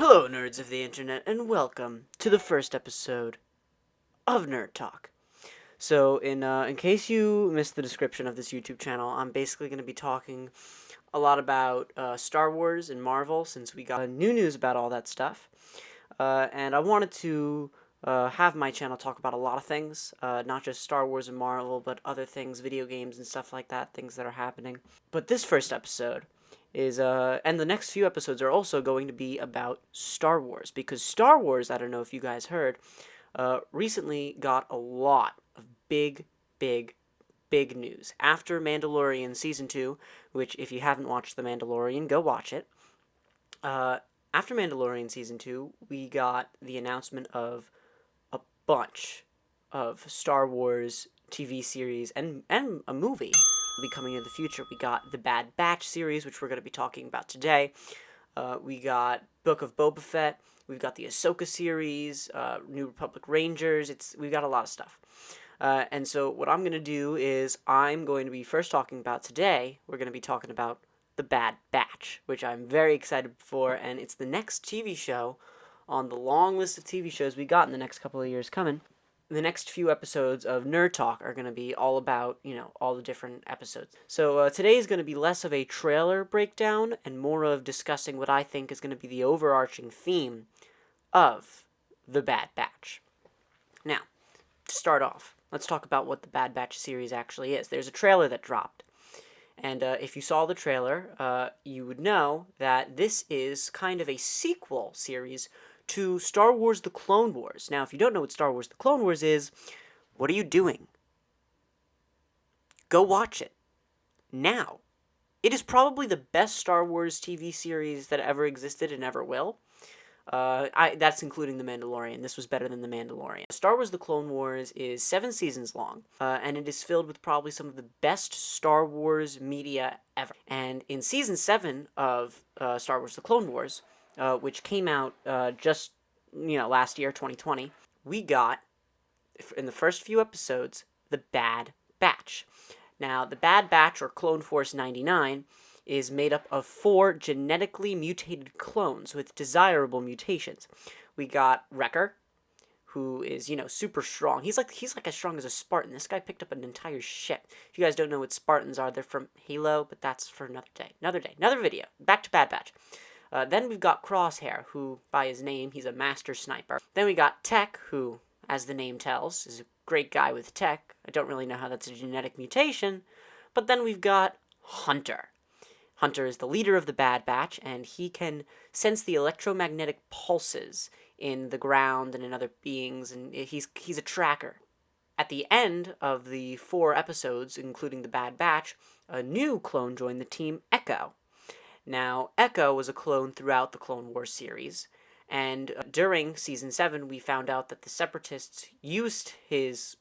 Hello, nerds of the internet, and welcome to the first episode of Nerd Talk. So, in case you missed the description of this YouTube channel, I'm basically going to be talking a lot about Star Wars and Marvel, since we got new news about all that stuff. And I wanted to have my channel talk about a lot of things, not just Star Wars and Marvel, but other things, video games and stuff like that, things that are happening. But this first episode is and the next few episodes are also going to be about Star Wars, because Star Wars, I don't know if you guys heard, recently got a lot of big news after Mandalorian season 2, which if you haven't watched The Mandalorian, go watch it. After Mandalorian season 2, we got the announcement of a bunch of Star Wars TV series and a movie will be coming in the future. We got the Bad Batch series, which we're going to be talking about today. We got Book of Boba Fett. We've got the Ahsoka series, New Republic Rangers. We've got a lot of stuff. And so what I'm going to do is I'm going to be first talking about today. We're going to be talking about the Bad Batch, which I'm very excited for, and it's the next TV show on the long list of TV shows we got in the next couple of years coming. The next few episodes of Nerd Talk are going to be all about, all the different episodes. So today is going to be less of a trailer breakdown and more of discussing what I think is going to be the overarching theme of the Bad Batch. Now, to start off, let's talk about what the Bad Batch series actually is. There's a trailer that dropped. And if you saw the trailer, you would know that this is kind of a sequel series to Star Wars The Clone Wars. Now, if you don't know what Star Wars The Clone Wars is, what are you doing? Go watch it. Now. It is probably the best Star Wars TV series that ever existed and ever will. That's including The Mandalorian. This was better than The Mandalorian. Star Wars The Clone Wars is 7 seasons long, and it is filled with probably some of the best Star Wars media ever. And in Season 7 of Star Wars The Clone Wars, which came out just, last year, 2020, we got, in the first few episodes, the Bad Batch. Now, the Bad Batch, or Clone Force 99, is made up of 4 genetically mutated clones with desirable mutations. We got Wrecker, who is, super strong. He's like as strong as a Spartan. This guy picked up an entire ship. If you guys don't know what Spartans are, they're from Halo, but that's for another day. Another video. Back to Bad Batch. Then we've got Crosshair, who, by his name, he's a master sniper. Then we got Tech, who, as the name tells, is a great guy with tech. I don't really know how that's a genetic mutation. But then we've got Hunter. Hunter is the leader of the Bad Batch, and he can sense the electromagnetic pulses in the ground and in other beings, and he's a tracker. At the end of the 4 episodes, including the Bad Batch, a new clone joined the team, Echo. Now, Echo was a clone throughout the Clone Wars series, and during Season 7, we found out that the Separatists used his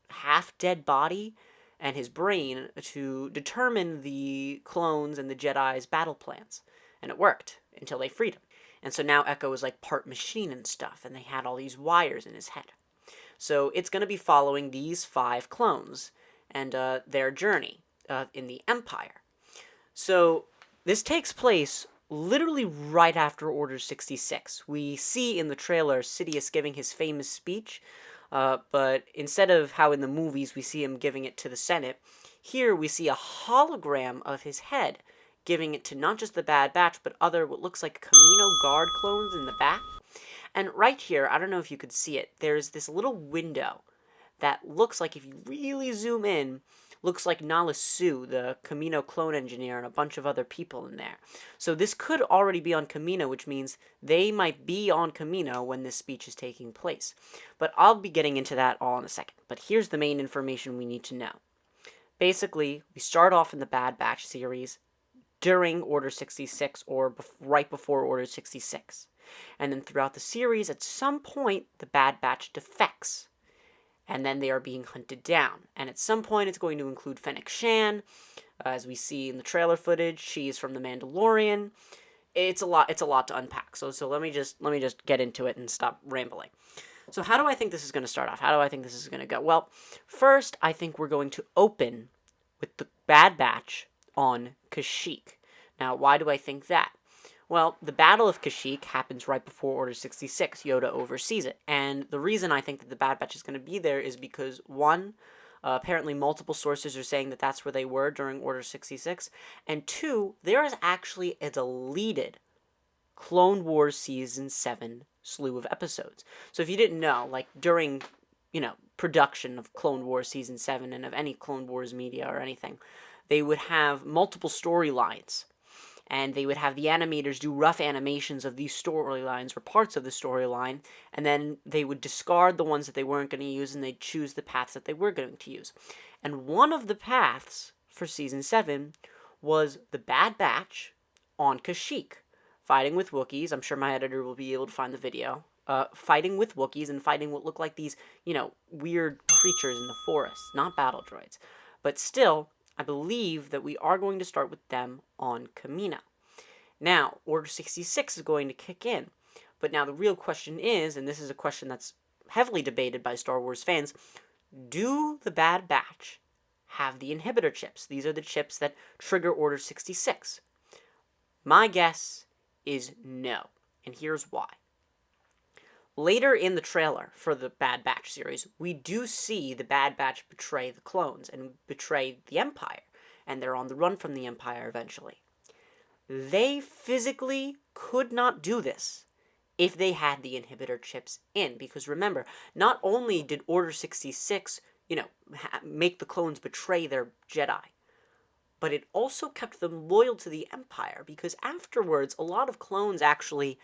half-dead body and his brain to determine the clones and the Jedi's battle plans. And it worked, until they freed him. And so now Echo is like part machine and stuff, and they had all these wires in his head. So it's going to be following these 5 clones and their journey in the Empire. So this takes place literally right after Order 66. We see in the trailer Sidious giving his famous speech, but instead of how in the movies we see him giving it to the Senate, here we see a hologram of his head giving it to not just the Bad Batch, but other what looks like Kamino Guard clones in the back. And right here, I don't know if you could see it, there's this little window that looks like, if you really zoom in, looks like Nala Se, the Kamino clone engineer, and a bunch of other people in there. So this could already be on Kamino, which means they might be on Kamino when this speech is taking place. But I'll be getting into that all in a second. But here's the main information we need to know. Basically, we start off in the Bad Batch series during Order 66, or right before Order 66. And then throughout the series, at some point, the Bad Batch defects. And then they are being hunted down. And at some point, it's going to include Fennec Shan, as we see in the trailer footage. She's from The Mandalorian. It's a lot to unpack. So let me just get into it and stop rambling. So how do I think this is going to start off? How do I think this is going to go? Well, first, I think we're going to open with the Bad Batch on Kashyyyk. Now, why do I think that? Well, the Battle of Kashyyyk happens right before Order 66. Yoda oversees it. And the reason I think that the Bad Batch is going to be there is because, one, apparently multiple sources are saying that that's where they were during Order 66. And two, there is actually a deleted Clone Wars Season 7 slew of episodes. So if you didn't know, like, during, production of Clone Wars Season 7 and of any Clone Wars media or anything, they would have multiple storylines, and they would have the animators do rough animations of these storylines or parts of the storyline, and then they would discard the ones that they weren't going to use, and they'd choose the paths that they were going to use. And one of the paths for Season 7 was the Bad Batch on Kashyyyk, fighting with Wookiees. I'm sure my editor will be able to find the video. Fighting with Wookiees and fighting what look like these, weird creatures in the forest, not battle droids. But still, I believe that we are going to start with them on Kamino. Now, Order 66 is going to kick in. But now the real question is, and this is a question that's heavily debated by Star Wars fans, do the Bad Batch have the inhibitor chips? These are the chips that trigger Order 66. My guess is no, and here's why. Later in the trailer for the Bad Batch series, we do see the Bad Batch betray the clones and betray the Empire, and they're on the run from the Empire eventually. They physically could not do this if they had the inhibitor chips in, because remember, not only did Order 66, make the clones betray their Jedi, but it also kept them loyal to the Empire, because afterwards, a lot of clones actually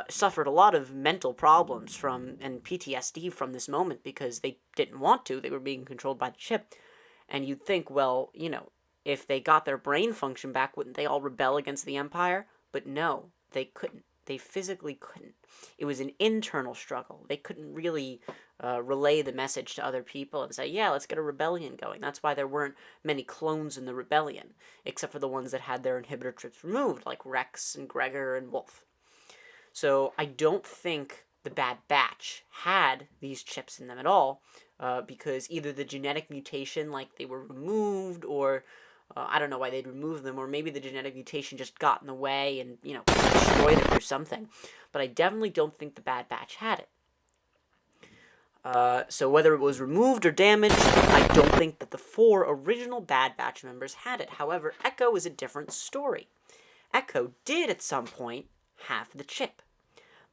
suffered a lot of mental problems and PTSD from this moment because they didn't want to. They were being controlled by the chip. And you'd think, well, if they got their brain function back, wouldn't they all rebel against the Empire? But no, they couldn't. They physically couldn't. It was an internal struggle. They couldn't really relay the message to other people and say, yeah, let's get a rebellion going. That's why there weren't many clones in the rebellion, except for the ones that had their inhibitor chips removed, like Rex and Gregor and Wolf. So I don't think the Bad Batch had these chips in them at all, because either the genetic mutation, like they were removed, or I don't know why they'd remove them, or maybe the genetic mutation just got in the way and, destroyed it or something. But I definitely don't think the Bad Batch had it. So whether it was removed or damaged, I don't think that the 4 original Bad Batch members had it. However, Echo is a different story. Echo did at some point have the chip.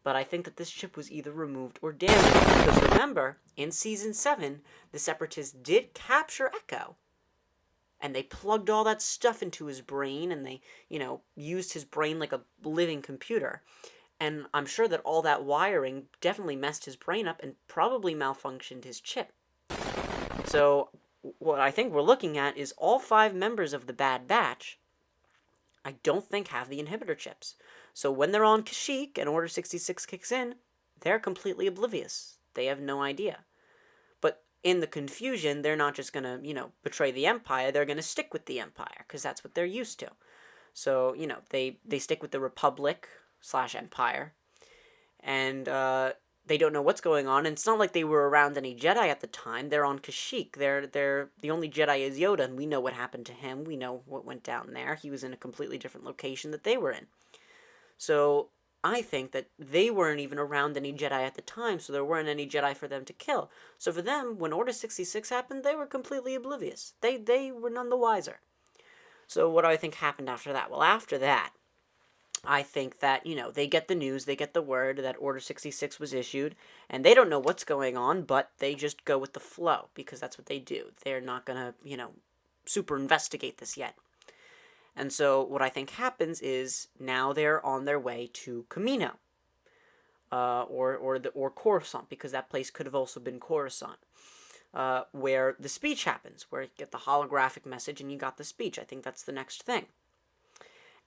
But I think that this chip was either removed or damaged, because remember, in Season 7, the Separatists did capture Echo, and they plugged all that stuff into his brain, and they, used his brain like a living computer. And I'm sure that all that wiring definitely messed his brain up and probably malfunctioned his chip. So, what I think we're looking at is all 5 members of the Bad Batch, I don't think have the inhibitor chips. So when they're on Kashyyyk and Order 66 kicks in, they're completely oblivious. They have no idea. But in the confusion, they're not just going to, betray the Empire. They're going to stick with the Empire, because that's what they're used to. So, they stick with the Republic/Empire, and they don't know what's going on. And it's not like they were around any Jedi at the time. They're on Kashyyyk. They're the only Jedi is Yoda, and we know what happened to him. We know what went down there. He was in a completely different location that they were in. So I think that they weren't even around any Jedi at the time, so there weren't any Jedi for them to kill. So for them, when Order 66 happened, they were completely oblivious. They were none the wiser. So what do I think happened after that? Well, after that, I think that, they get the news, they get the word that Order 66 was issued, and they don't know what's going on, but they just go with the flow, because that's what they do. They're not going to, super investigate this yet. And so what I think happens is now they're on their way to Kamino, or Coruscant, because that place could have also been Coruscant, where the speech happens, where you get the holographic message and you got the speech. I think that's the next thing.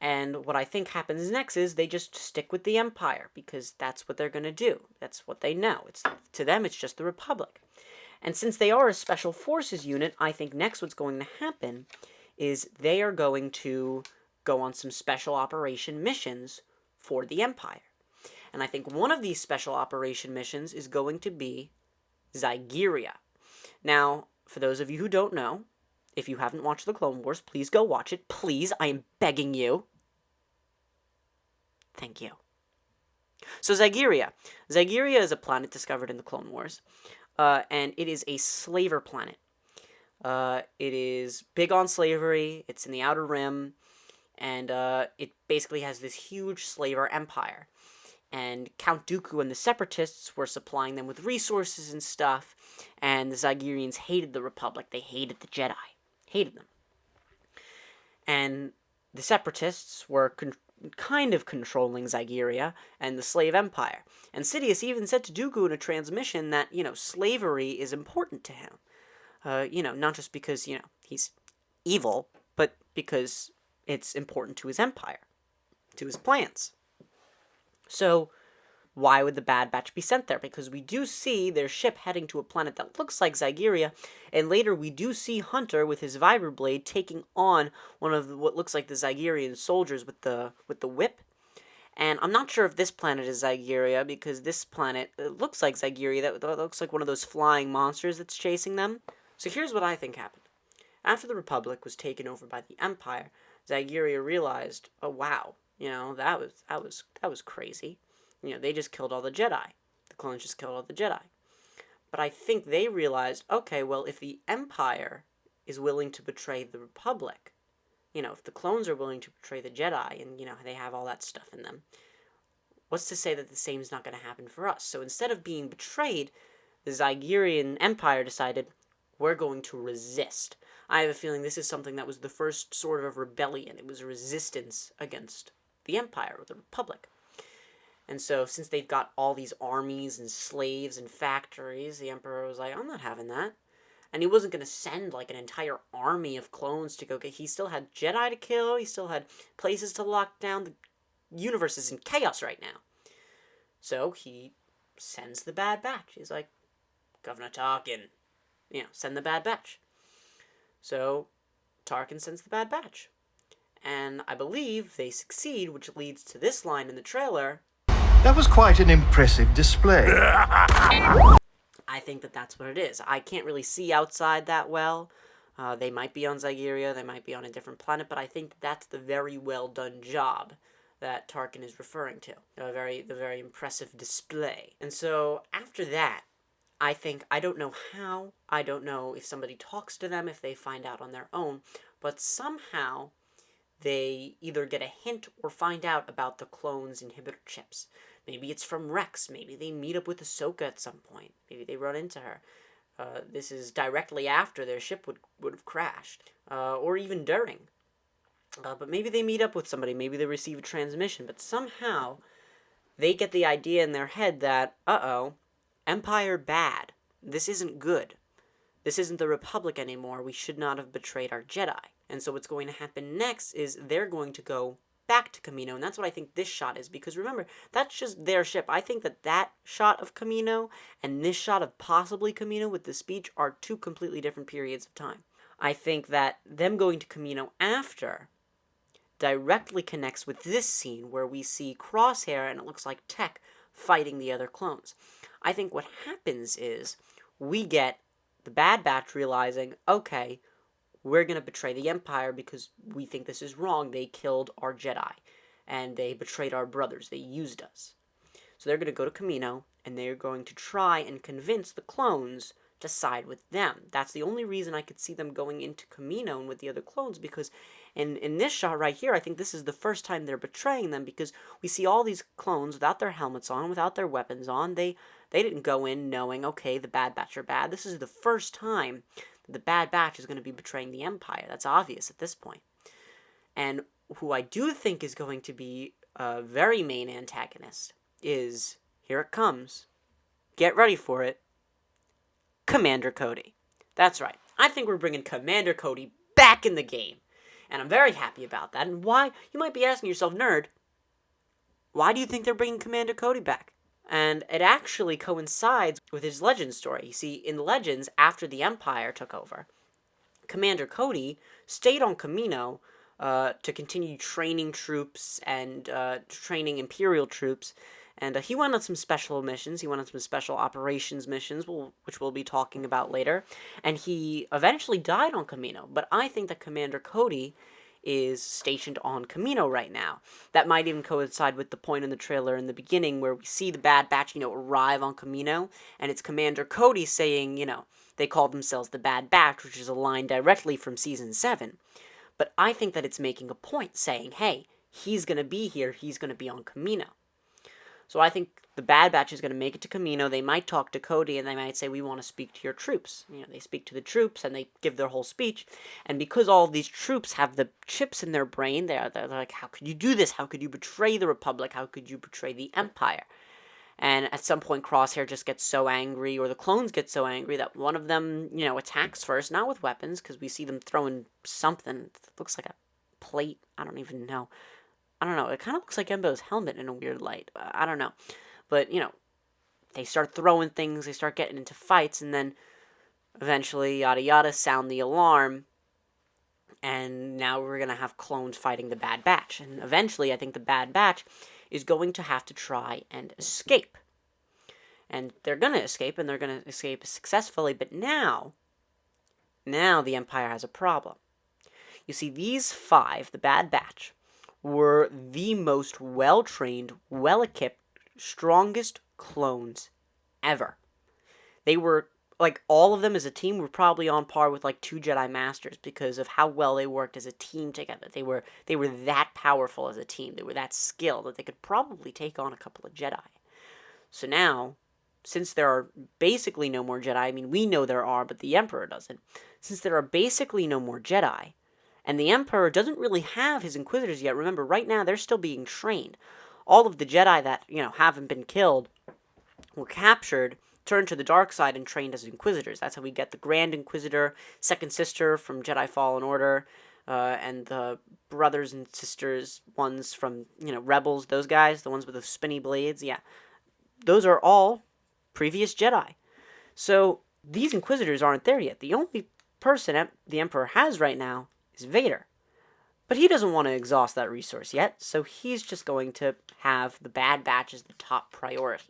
And what I think happens next is they just stick with the Empire, because that's what they're going to do. That's what they know. To them, it's just the Republic. And since they are a special forces unit, I think next what's going to happen is they are going to go on some special operation missions for the Empire. And I think one of these special operation missions is going to be Zygerria. Now, for those of you who don't know, if you haven't watched the Clone Wars, please go watch it. Please, I am begging you. Thank you. So Zygeria. Zygeria is a planet discovered in the Clone Wars, and it is a slaver planet. It is big on slavery. It's in the Outer Rim, and it basically has this huge slaver empire. And Count Dooku and the Separatists were supplying them with resources and stuff, and the Zygerians hated the Republic. They hated the Jedi. Hated them. And the Separatists were kind of controlling Zygeria and the slave empire. And Sidious even said to Dooku in a transmission that, slavery is important to him. Not just because, he's evil, but because it's important to his empire, to his plans. So, why would the Bad Batch be sent there? Because we do see their ship heading to a planet that looks like Zygeria, and later we do see Hunter with his vibroblade taking on one of what looks like the Zygerian soldiers with the whip. And I'm not sure if this planet is Zygeria, because this planet looks like Zygeria. That looks like one of those flying monsters that's chasing them. So here's what I think happened. After the Republic was taken over by the Empire, Zygeria realized, oh wow, that was crazy. They just killed all the Jedi. The clones just killed all the Jedi. But I think they realized, okay, well, if the Empire is willing to betray the Republic, if the clones are willing to betray the Jedi, and, they have all that stuff in them, what's to say that the same is not going to happen for us? So instead of being betrayed, the Zygerian Empire decided, we're going to resist. I have a feeling this is something that was the first sort of rebellion. It was a resistance against the Empire, or the Republic. And so, since they've got all these armies and slaves and factories, the Emperor was like, I'm not having that. And he wasn't going to send, an entire army of clones to go get... He still had Jedi to kill, he still had places to lock down. The universe is in chaos right now. So, he sends the Bad Batch. He's like, Governor Tarkin, send the Bad Batch. So, Tarkin sends the Bad Batch. And I believe they succeed, which leads to this line in the trailer. That was quite an impressive display. I think that that's what it is. I can't really see outside that well. They might be on Zygeria, they might be on a different planet, but I think that's the very well done job that Tarkin is referring to. The very impressive display. And so, after that, I don't know how, I don't know if somebody talks to them, if they find out on their own, but somehow they either get a hint or find out about the clones' inhibitor chips. Maybe it's from Rex. Maybe they meet up with Ahsoka at some point. Maybe they run into her. This is directly after their ship would have crashed. Or even during. But maybe they meet up with somebody. Maybe they receive a transmission. But somehow they get the idea in their head that, Empire bad. This isn't good. This isn't the Republic anymore. We should not have betrayed our Jedi. And so what's going to happen next is they're going to go back to Kamino, and that's what I think this shot is, because remember, that's just their ship. I think that shot of Kamino and this shot of possibly Kamino with the speech are two completely different periods of time. I think that them going to Kamino after directly connects with this scene where we see Crosshair and it looks like Tech fighting the other clones. I think what happens is we get the Bad Batch realizing, okay, we're going to betray the Empire because we think this is wrong. They killed our Jedi, and they betrayed our brothers. They used us. So they're going to go to Kamino, and they're going to try and convince the clones to side with them. That's the only reason I could see them going into Kamino and with the other clones, because in this shot right here, I think this is the first time they're betraying them, because we see all these clones without their helmets on, without their weapons on. They didn't go in knowing, okay, the Bad Batch are bad. This is the first time the Bad Batch is going to be betraying the Empire. That's obvious at this point. And who I do think is going to be a very main antagonist is, here it comes, get ready for it, Commander Cody. That's right. I think we're bringing Commander Cody back in the game. And I'm very happy about that. And why? You might be asking yourself, nerd, why do you think they're bringing Commander Cody back? And it actually coincides with his Legends story. You see, in Legends, after the Empire took over, Commander Cody stayed on Kamino to continue training troops and training Imperial troops. And he went on some special missions. He went on some special operations missions, which we'll be talking about later. And he eventually died on Kamino. But I think that Commander Cody is stationed on Kamino right now. That might even coincide with the point in the trailer in the beginning where we see the Bad Batch, arrive on Kamino, and it's Commander Cody saying, they call themselves the Bad Batch, which is a line directly from Season 7. But I think that it's making a point saying, hey, he's going to be here, he's going to be on Kamino. So I think the Bad Batch is going to make it to Kamino. They might talk to Cody and they might say, we want to speak to your troops. They speak to the troops and they give their whole speech. And because all of these troops have the chips in their brain, they're like, how could you do this? How could you betray the Republic? How could you betray the Empire? And at some point, Crosshair just gets so angry, or the clones get so angry, that one of them, attacks first, not with weapons, because we see them throwing something. It looks like a plate. I don't even know. I don't know. It kind of looks like Embo's helmet in a weird light. I don't know. But, they start throwing things, they start getting into fights, and then eventually, yada yada, sound the alarm. And now we're going to have clones fighting the Bad Batch. And eventually, I think the Bad Batch is going to have to try and escape. And they're going to escape, and they're going to escape successfully. But now the Empire has a problem. You see, these 5, the Bad Batch, were the most well-trained, well-equipped, strongest clones ever. They were, all of them as a team were probably on par with, 2 Jedi Masters because of how well they worked as a team together. They were that powerful as a team. They were that skilled that they could probably take on a couple of Jedi. So now, since there are basically no more Jedi, we know there are, but the Emperor doesn't. Since there are basically no more Jedi, and the Emperor doesn't really have his Inquisitors yet. Remember, right now, they're still being trained. All of the Jedi that, haven't been killed were captured, turned to the dark side, and trained as Inquisitors. That's how we get the Grand Inquisitor, Second Sister from Jedi Fallen Order, and the brothers and sisters, ones from, Rebels, those guys, the ones with the spinny blades, yeah. Those are all previous Jedi. So, these Inquisitors aren't there yet. The only person the Emperor has right now is Vader. But he doesn't want to exhaust that resource yet, so he's just going to have the Bad Batch as the top priority.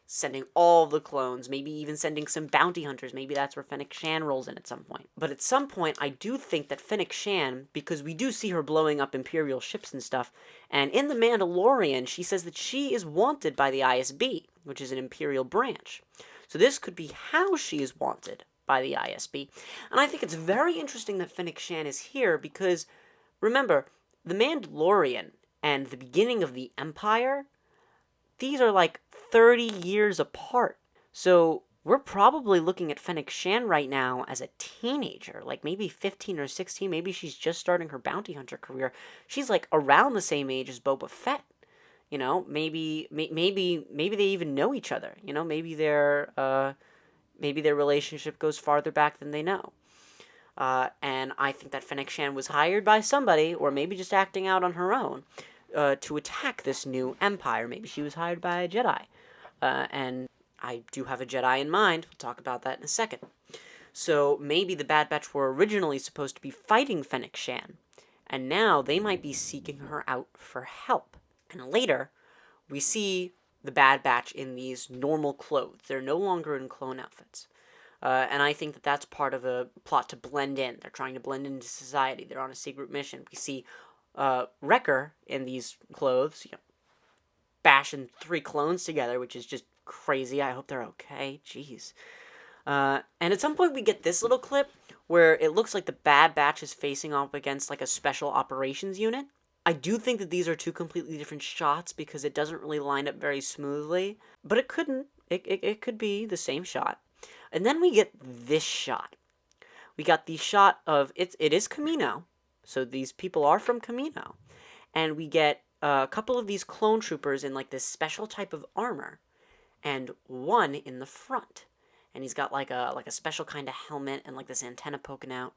Sending all the clones, maybe even sending some bounty hunters. Maybe that's where Fennec Shand rolls in at some point. But at some point, I do think that Fennec Shand, because we do see her blowing up Imperial ships and stuff, and in The Mandalorian, she says that she is wanted by the ISB, which is an Imperial branch. So this could be how she is wanted by the ISB. And I think it's very interesting that Fennec Shand is here because, remember, The Mandalorian and the beginning of the Empire, these are 30 years apart. So we're probably looking at Fennec Shand right now as a teenager, maybe 15 or 16. Maybe she's just starting her bounty hunter career. She's around the same age as Boba Fett. Maybe they even know each other. Maybe their relationship goes farther back than they know. And I think that Fennec Shand was hired by somebody, or maybe just acting out on her own, to attack this new empire. Maybe she was hired by a Jedi. And I do have a Jedi in mind. We'll talk about that in a second. So maybe the Bad Batch were originally supposed to be fighting Fennec Shand, and now they might be seeking her out for help. And later, we see the Bad Batch in these normal clothes. They're no longer in clone outfits. And I think that that's part of a plot to blend in. They're trying to blend into society. They're on a secret mission. We see Wrecker in these clothes, bashing 3 clones together, which is just crazy. I hope they're okay. Jeez. And at some point we get this little clip where it looks like the Bad Batch is facing off against a special operations unit. I do think that these are 2 completely different shots because it doesn't really line up very smoothly, but it couldn't. It could be the same shot. And then we get this shot. We got the shot of, it is Kamino, so these people are from Kamino, and we get a couple of these clone troopers in this special type of armor, and one in the front, and he's got a special kind of helmet and this antenna poking out.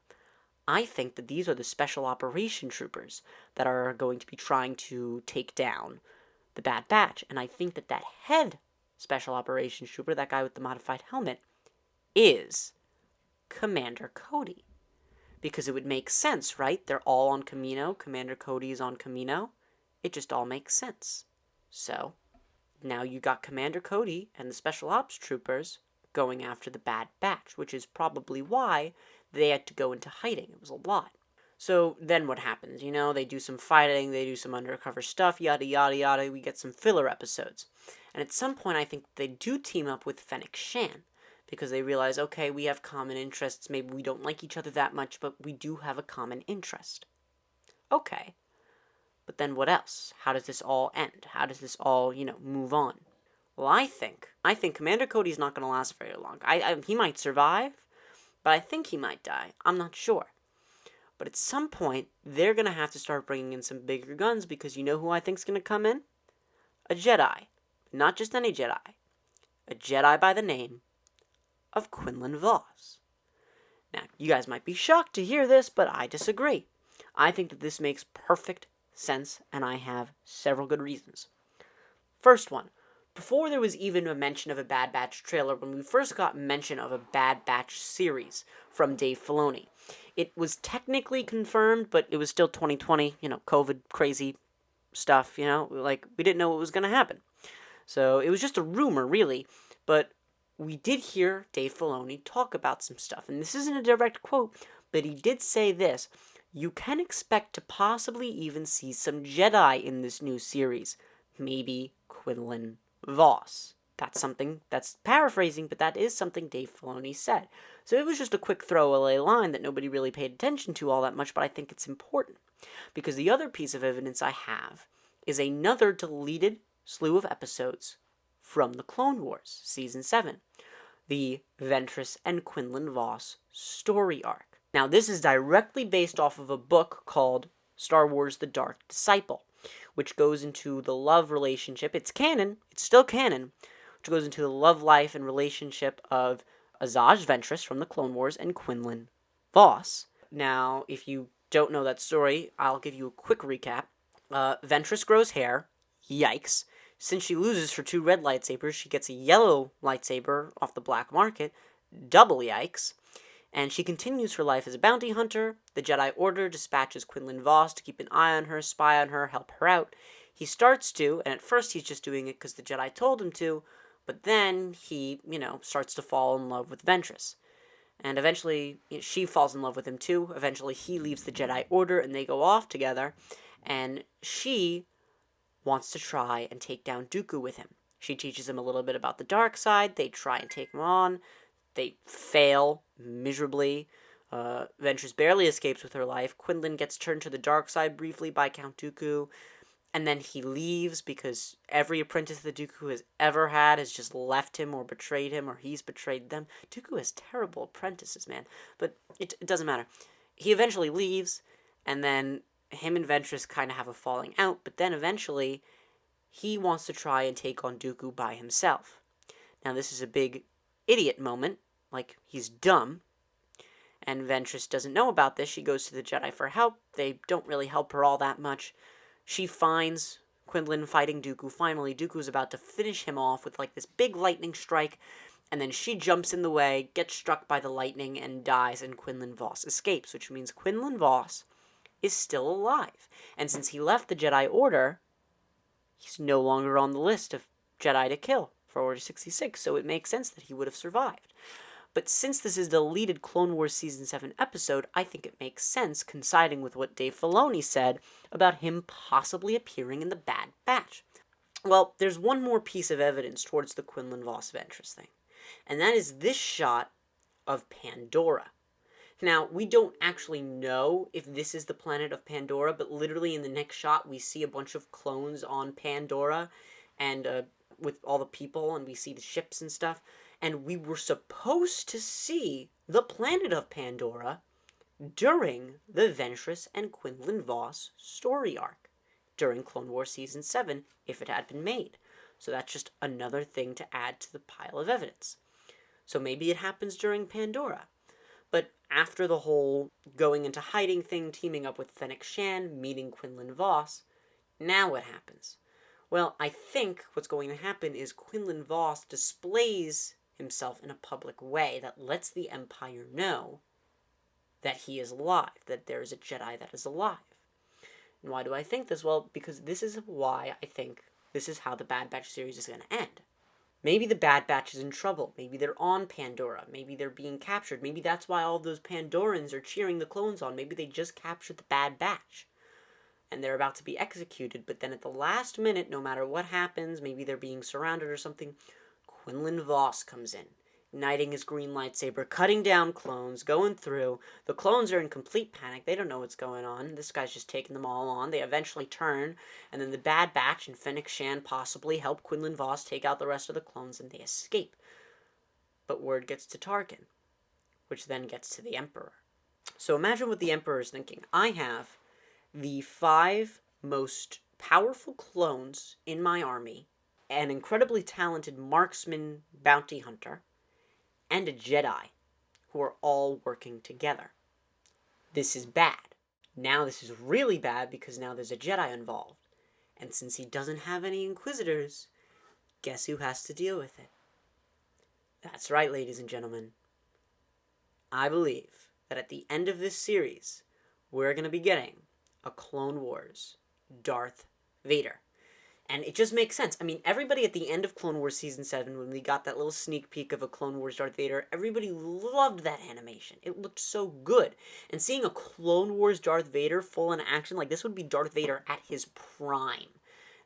I think that these are the special operation troopers that are going to be trying to take down the Bad Batch, and I think that head special operations trooper, that guy with the modified helmet, is Commander Cody. Because it would make sense, right? They're all on Kamino. Commander Cody is on Kamino. It just all makes sense. So, now you got Commander Cody and the Special Ops troopers going after the Bad Batch, which is probably why they had to go into hiding. It was a lot. So then what happens? They do some fighting, they do some undercover stuff, yada yada yada. We get some filler episodes. And at some point, I think they do team up with Fennec Shan, because they realize, okay, we have common interests. Maybe we don't like each other that much, but we do have a common interest. Okay. But then what else? How does this all end? How does this all, move on? Well, I think Commander Cody's not going to last very long. He might survive, but I think he might die. I'm not sure. But at some point, they're going to have to start bringing in some bigger guns, because you know who I think's going to come in? A Jedi. Not just any Jedi. A Jedi by the name of Quinlan Vos. Now, you guys might be shocked to hear this, but I disagree. I think that this makes perfect sense, and I have several good reasons. First one, before there was even a mention of a Bad Batch trailer, when we first got mention of a Bad Batch series from Dave Filoni, it was technically confirmed, but it was still 2020, COVID crazy stuff, like we didn't know what was going to happen. So it was just a rumor, really, but we did hear Dave Filoni talk about some stuff, and this isn't a direct quote, but he did say this: you can expect to possibly even see some Jedi in this new series, maybe Quinlan Vos. That's something, that's paraphrasing, but that is something Dave Filoni said. So it was just a quick throwaway line that nobody really paid attention to all that much, but I think it's important. Because the other piece of evidence I have is another deleted slew of episodes from the Clone Wars, Season 7. The Ventress and Quinlan Vos story arc. Now, this is directly based off of a book called Star Wars: The Dark Disciple, which goes into the love relationship. It's canon. It's still canon. Which goes into the love life and relationship of Asajj Ventress from the Clone Wars and Quinlan Vos. Now, if you don't know that story, I'll give you a quick recap. Ventress grows hair. Yikes. Since she loses her 2 red lightsabers, she gets a yellow lightsaber off the black market. Double yikes. And she continues her life as a bounty hunter. The Jedi Order dispatches Quinlan Vos to keep an eye on her, spy on her, help her out. He starts to, and at first he's just doing it because the Jedi told him to, but then he, starts to fall in love with Ventress. And eventually, she falls in love with him too. Eventually, he leaves the Jedi Order and they go off together. And she wants to try and take down Dooku with him. She teaches him a little bit about the dark side. They try and take him on. They fail miserably. Ventress barely escapes with her life. Quinlan gets turned to the dark side briefly by Count Dooku. And then he leaves because every apprentice that Dooku has ever had has just left him or betrayed him, or he's betrayed them. Dooku has terrible apprentices, man. But it doesn't matter. He eventually leaves, and then him and Ventress kind of have a falling out, but then eventually he wants to try and take on Dooku by himself. Now, this is a big idiot moment. Like, he's dumb. And Ventress doesn't know about this. She goes to the Jedi for help. They don't really help her all that much. She finds Quinlan fighting Dooku. Finally, Dooku's about to finish him off with, like, this big lightning strike. And then she jumps in the way, gets struck by the lightning, and dies, and Quinlan Vos escapes. Which means Quinlan Vos is still alive. And since he left the Jedi Order, he's no longer on the list of Jedi to kill for Order 66, so it makes sense that he would have survived. But since this is a deleted Clone Wars Season 7 episode, I think it makes sense, coinciding with what Dave Filoni said about him possibly appearing in the Bad Batch. Well, there's one more piece of evidence towards the Quinlan Vos Ventress thing, and that is this shot of Pandora. Now, we don't actually know if this is the planet of Pandora, but literally in the next shot, we see a bunch of clones on Pandora, and with all the people, and we see the ships and stuff. And we were supposed to see the planet of Pandora during the Ventress and Quinlan Vos story arc, during Clone Wars Season 7, if it had been made. So that's just another thing to add to the pile of evidence. So maybe it happens during Pandora. But after the whole going into hiding thing, teaming up with Fennec Shan, meeting Quinlan Vos, now what happens? Well, I think what's going to happen is Quinlan Vos displays himself in a public way that lets the Empire know that he is alive, that there is a Jedi that is alive. And why do I think this? Well, because this is why I think this is how the Bad Batch series is going to end. Maybe the Bad Batch is in trouble. Maybe they're on Pandora. Maybe they're being captured. Maybe that's why all those Pandorans are cheering the clones on. Maybe they just captured the Bad Batch and they're about to be executed. But then at the last minute, no matter what happens, maybe they're being surrounded or something, Quinlan Vos comes in, igniting his green lightsaber, cutting down clones, going through. The clones are in complete panic. They don't know what's going on. This guy's just taking them all on. They eventually turn, and then the Bad Batch and Fennec Shan possibly help Quinlan Vos take out the rest of the clones, and they escape. But word gets to Tarkin, which then gets to the Emperor. So imagine what the Emperor is thinking. I have the 5 most powerful clones in my army, an incredibly talented marksman bounty hunter, and a Jedi who are all working together. This is bad. Now this is really bad because now there's a Jedi involved. And since he doesn't have any Inquisitors, guess who has to deal with it? That's right, ladies and gentlemen. I believe that at the end of this series, we're going to be getting a Clone Wars Darth Vader. And it just makes sense. I mean, everybody at the end of Clone Wars Season 7, when we got that little sneak peek of a Clone Wars Darth Vader, everybody loved that animation. It looked so good. And seeing a Clone Wars Darth Vader full in action, like this would be Darth Vader at his prime.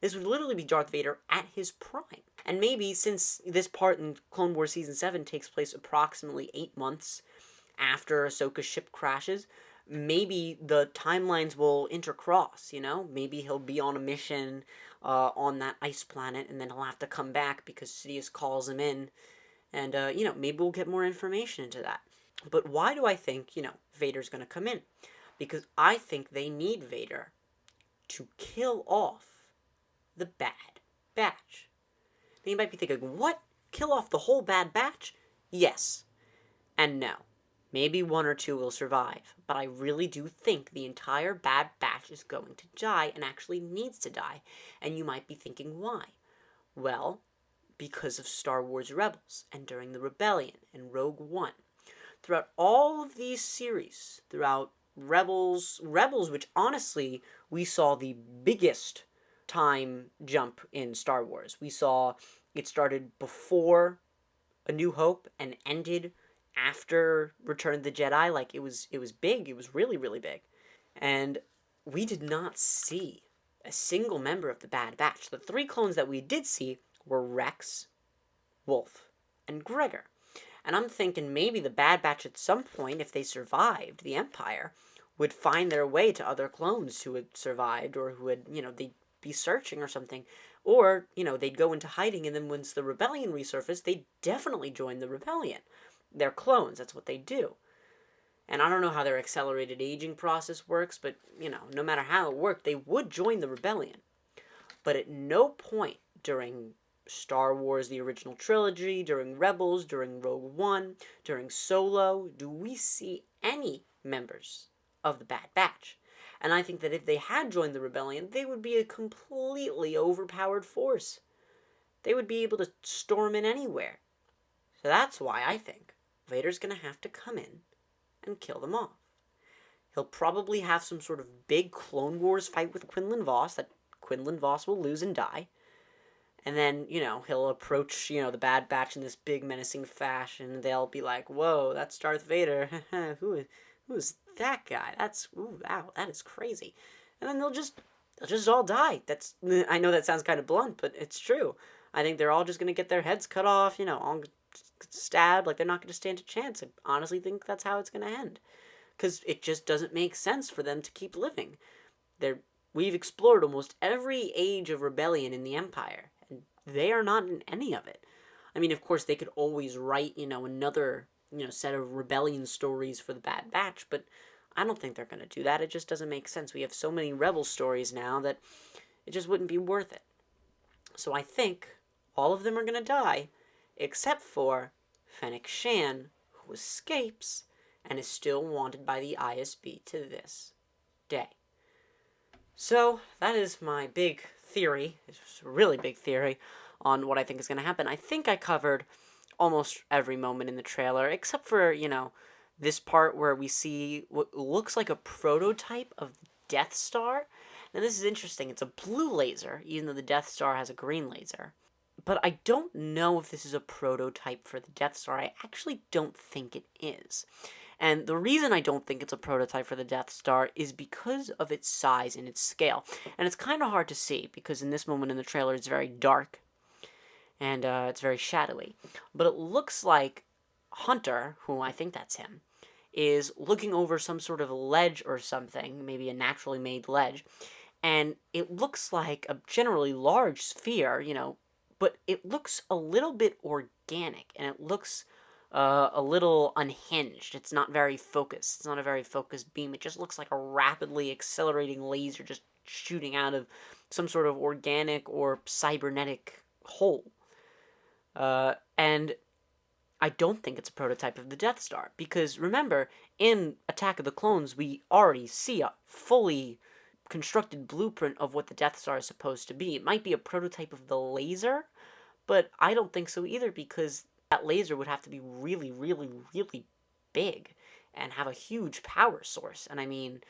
This would literally be Darth Vader at his prime. And maybe since this part in Clone Wars Season 7 takes place approximately 8 months after Ahsoka's ship crashes, maybe the timelines will intercross, you know? Maybe he'll be on a mission on that ice planet, and then he'll have to come back because Sidious calls him in. And, maybe we'll get more information into that. But why do I think, Vader's going to come in? Because I think they need Vader to kill off the Bad Batch. Now you might be thinking, what? Kill off the whole Bad Batch? Yes. And no. Maybe 1 or 2 will survive, but I really do think the entire Bad Batch is going to die and actually needs to die. And you might be thinking, why? Well, because of Star Wars Rebels, and during the Rebellion, and Rogue One. Throughout all of these series, throughout Rebels, which honestly, we saw the biggest time jump in Star Wars. We saw it started before A New Hope and ended after Return of the Jedi. Like, it was big. It was really, really big. And we did not see a single member of the Bad Batch. The 3 clones that we did see were Rex, Wolf, and Gregor. And I'm thinking maybe the Bad Batch at some point, if they survived the Empire, would find their way to other clones who had survived, or who had, they'd be searching or something. Or, they'd go into hiding, and then once the Rebellion resurfaced, they'd definitely join the Rebellion. They're clones. That's what they do. And I don't know how their accelerated aging process works, but, no matter how it worked, they would join the Rebellion. But at no point during Star Wars, the original trilogy, during Rebels, during Rogue One, during Solo, do we see any members of the Bad Batch. And I think that if they had joined the Rebellion, they would be a completely overpowered force. They would be able to storm in anywhere. So that's why I think Vader's going to have to come in and kill them off. He'll probably have some sort of big Clone Wars fight with Quinlan Vos that Quinlan Vos will lose and die. And then, he'll approach, the Bad Batch in this big menacing fashion. They'll be like, whoa, that's Darth Vader. Who's that guy? Wow, that is crazy. And then they'll just all die. I know that sounds kind of blunt, but it's true. I think they're all just going to get their heads cut off, all stabbed, like they're not going to stand a chance. I honestly think that's how it's going to end. Because it just doesn't make sense for them to keep living. We've explored almost every age of rebellion in the Empire, and they are not in any of it. I mean, of course, they could always write, another, set of rebellion stories for the Bad Batch, but I don't think they're going to do that. It just doesn't make sense. We have so many rebel stories now that it just wouldn't be worth it. So I think all of them are going to die, except for Fennec Shan, who escapes and is still wanted by the ISB to this day. So that is my big theory. It's a really big theory on what I think is going to happen. I think I covered almost every moment in the trailer, except for, this part where we see what looks like a prototype of Death Star. Now, this is interesting. It's a blue laser, even though the Death Star has a green laser. But I don't know if this is a prototype for the Death Star. I actually don't think it is. And the reason I don't think it's a prototype for the Death Star is because of its size and its scale. And it's kind of hard to see, because in this moment in the trailer it's very dark, and it's very shadowy. But it looks like Hunter, who I think that's him, is looking over some sort of ledge or something, maybe a naturally made ledge, and it looks like a generally large sphere, but it looks a little bit organic, and it looks a little unhinged. It's not very focused. It's not a very focused beam. It just looks like a rapidly accelerating laser just shooting out of some sort of organic or cybernetic hole. And I don't think it's a prototype of the Death Star, because remember, in Attack of the Clones, we already see a fully constructed blueprint of what the Death Star is supposed to be. It might be a prototype of the laser, but I don't think so either, because that laser would have to be really, really, really big and have a huge power source. And I mean,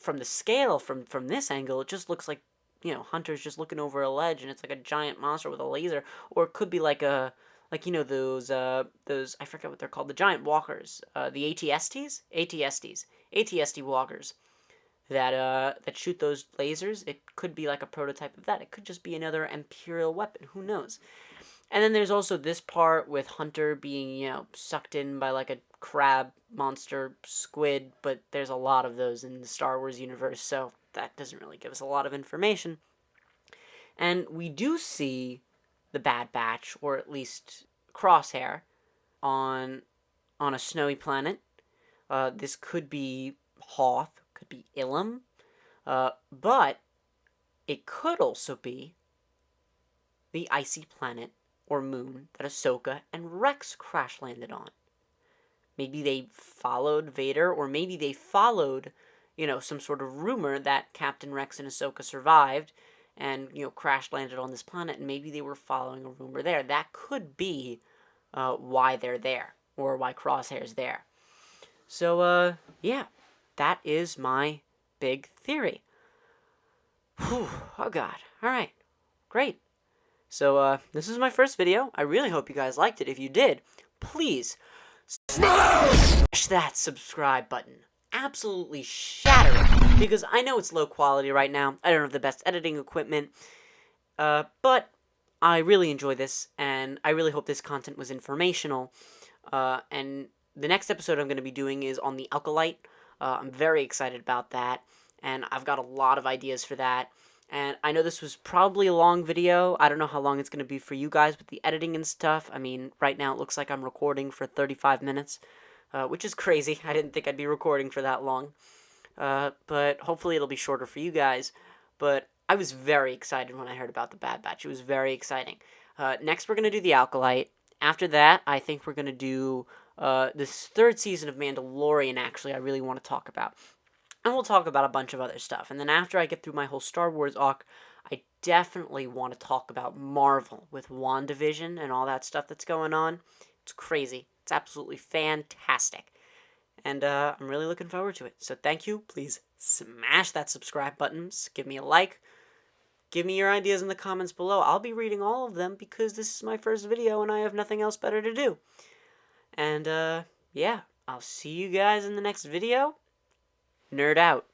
from the scale, from this angle, it just looks like, Hunter's just looking over a ledge and it's like a giant monster with a laser. Or it could be like those I forget what they're called, the giant walkers, the ATST walkers that shoot those lasers. It could be like a prototype of that. It could just be another Imperial weapon. Who knows? And then there's also this part with Hunter being, sucked in by like a crab monster squid, but there's a lot of those in the Star Wars universe, so that doesn't really give us a lot of information. And we do see the Bad Batch, or at least Crosshair, on a snowy planet. This could be Hoth, could be Ilum, but it could also be the icy planet or moon that Ahsoka and Rex crash landed on. Maybe they followed Vader, or maybe they followed, some sort of rumor that Captain Rex and Ahsoka survived and, crash landed on this planet, and maybe they were following a rumor there. That could be why they're there, or why Crosshair's there. So, yeah, that is my big theory. Whew, oh god. Alright, great. So, this is my first video. I really hope you guys liked it. If you did, please smash that subscribe button. Absolutely shatter it, because I know it's low quality right now. I don't have the best editing equipment, but I really enjoy this, and I really hope this content was informational. And the next episode I'm going to be doing is on the Alkalite. I'm very excited about that, and I've got a lot of ideas for that. And I know this was probably a long video. I don't know how long it's going to be for you guys with the editing and stuff. I mean, right now it looks like I'm recording for 35 minutes, which is crazy. I didn't think I'd be recording for that long. But hopefully it'll be shorter for you guys. But I was very excited when I heard about the Bad Batch. It was very exciting. Next we're going to do the Alkalite. After that, I think we're going to do this third season of Mandalorian, actually, I really want to talk about. And we'll talk about a bunch of other stuff. And then after I get through my whole Star Wars arc, I definitely want to talk about Marvel with WandaVision and all that stuff that's going on. It's crazy. It's absolutely fantastic. And I'm really looking forward to it. So thank you. Please smash that subscribe button. Give me a like. Give me your ideas in the comments below. I'll be reading all of them because this is my first video and I have nothing else better to do. And yeah, I'll see you guys in the next video. Nerd out.